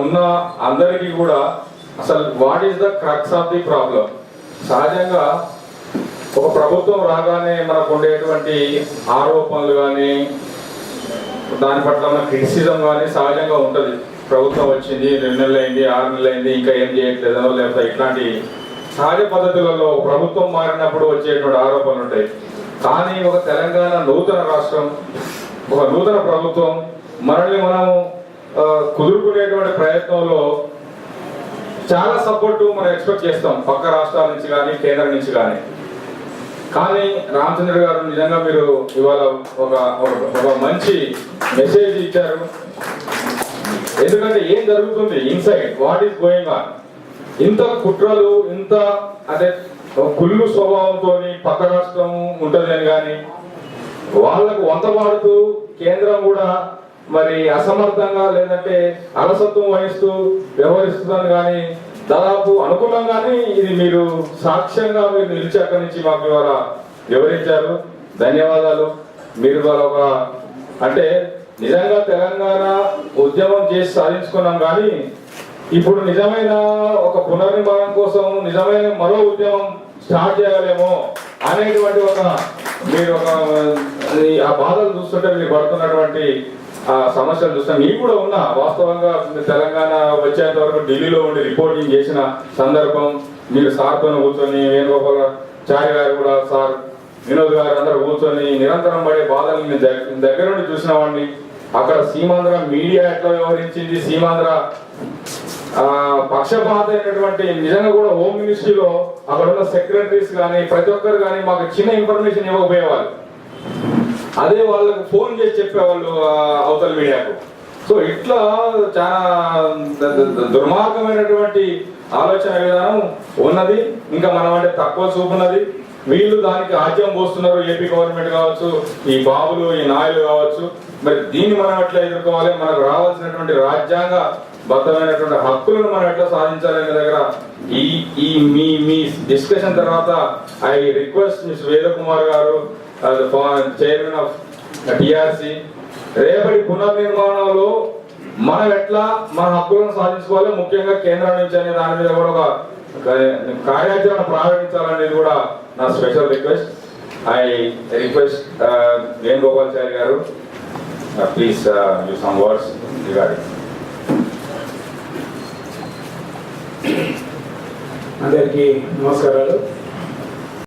ఉన్న అందరికీ కూడా అసలు what is the crux of the problem. సహజంగా ఒక ప్రభుత్వం రాగానే మనకు ఉండేటువంటి ఆరోపణలు కానీ దాని పట్ల మన క్రిటిసిజం కానీ సహజంగా ఉంటుంది. ప్రభుత్వం వచ్చింది 2 నెలలు అయింది, 6 నెలలు అయింది, ఇంకా ఏం చేయట్లేదో, లేకపోతే ఇట్లాంటి సహజ పద్ధతులలో ప్రభుత్వం మారినప్పుడు వచ్చేటువంటి ఆరోపణలు ఉంటాయి. కానీ ఒక తెలంగాణ నూతన రాష్ట్రం, ఒక నూతన ప్రభుత్వం మనల్ని మనము కుదురుకునేటువంటి ప్రయత్నంలో చాలా సపోర్టు మనం ఎక్స్పెక్ట్ చేస్తాం పక్క రాష్ట్రాల నుంచి కానీ కేంద్రం నుంచి కానీ. కానీ రామచంద్ర గారు నిజంగా మీరు ఇవాళ ఒక మంచి మెసేజ్ ఇచ్చారు. ఎందుకంటే ఏం జరుగుతుంది inside, what is going on. ఇంత కుట్రలు, ఇంత అదే కుళ్ళు స్వభావంతో పక్క రాష్ట్రం ఉంటుంది అని కానీ వాళ్లకు వంతపాడుతూ కేంద్రం కూడా మరి అసమర్థంగా లేదంటే అలసత్వం వహిస్తూ వ్యవహరిస్తుందని కానీ దాదాపు అనుకున్నాం. కానీ ఇది మీరు సాక్ష్యంగా మీరు నిలిచి అక్కడి నుంచి మాకు ఇవాళ వివరించారు. ధన్యవాదాలు. మీరు ఇవాళ ఒక అంటే నిజంగా తెలంగాణ ఉద్యమం చేసి సాధించుకున్నాం, కానీ ఇప్పుడు నిజమైన ఒక పునర్నిర్మాణం కోసం నిజమైన మరో ఉద్యమం స్టార్ట్ చేయగలేమో అనేటువంటి మీరు ఆ బాధలు చూస్తుంటే మీరు పడుతున్నటువంటి ఆ సమస్యలు చూస్తాం. మీకు కూడా ఉన్నా వాస్తవంగా తెలంగాణ వచ్చేంత వరకు ఢిల్లీలో ఉండి రిపోర్టింగ్ చేసిన సందర్భం, మీరు సార్తో కూర్చొని వేణుగోపాలాచారి గారు కూడా, సార్ వినోద్ గారు అందరూ కూర్చొని నిరంతరం పడే బాధలు నేను దగ్గర నుండి చూసిన వాడిని. అక్కడ సీమాంధ్ర మీడియా ఎట్లా వ్యవహరించింది, సీమాంధ్ర పక్షపాత అయినటువంటి నిజంగా కూడా హోమ్ మినిస్ట్రీలో అక్కడ ఉన్న సెక్రటరీస్ కానీ ప్రతి ఒక్కరు కానీ మాకు చిన్న ఇన్ఫర్మేషన్ ఇవ్వకపోయేవాళ్ళు. అదే వాళ్ళకు ఫోన్ చేసి చెప్పేవాళ్ళు అవతల మీడియాకు. సో ఇట్లా చాలా దుర్మార్గమైనటువంటి ఆలోచన విధానం ఉన్నది. ఇంకా మనం అంటే తక్కువ చూపున్నది. వీళ్ళు దానికి ఆజ్యం పోస్తున్నారు. ఏపీ గవర్నమెంట్ కావచ్చు, ఈ బాబులు, ఈ నాయులు కావచ్చు. మరి దీన్ని మనం ఎట్లా ఎదుర్కోవాలి, మనకు రావాల్సినటువంటి రాజ్యాంగ బద్దమైనటువంటి హక్కులను మనం ఎట్లా సాధించాలనే దగ్గర ఈ మీ డిస్కషన్ తర్వాత ఐ రిక్వెస్ట్ మిస్ వేదకుమార్ గారు, చైర్మన్ ఆఫ్ టిఆర్సి, రేపటి పునర్నిర్మాణంలో మనం ఎట్లా మన హక్కులను సాధించుకోవాలి, ముఖ్యంగా కేంద్రం నుంచి అనే దాని మీద కూడా ఒక కార్యాచరణ ప్రారంభించాలనేది కూడా నా special request. I request Venugopalachari గారు, please give some words regarding. అందరికీ నమస్కారాలు.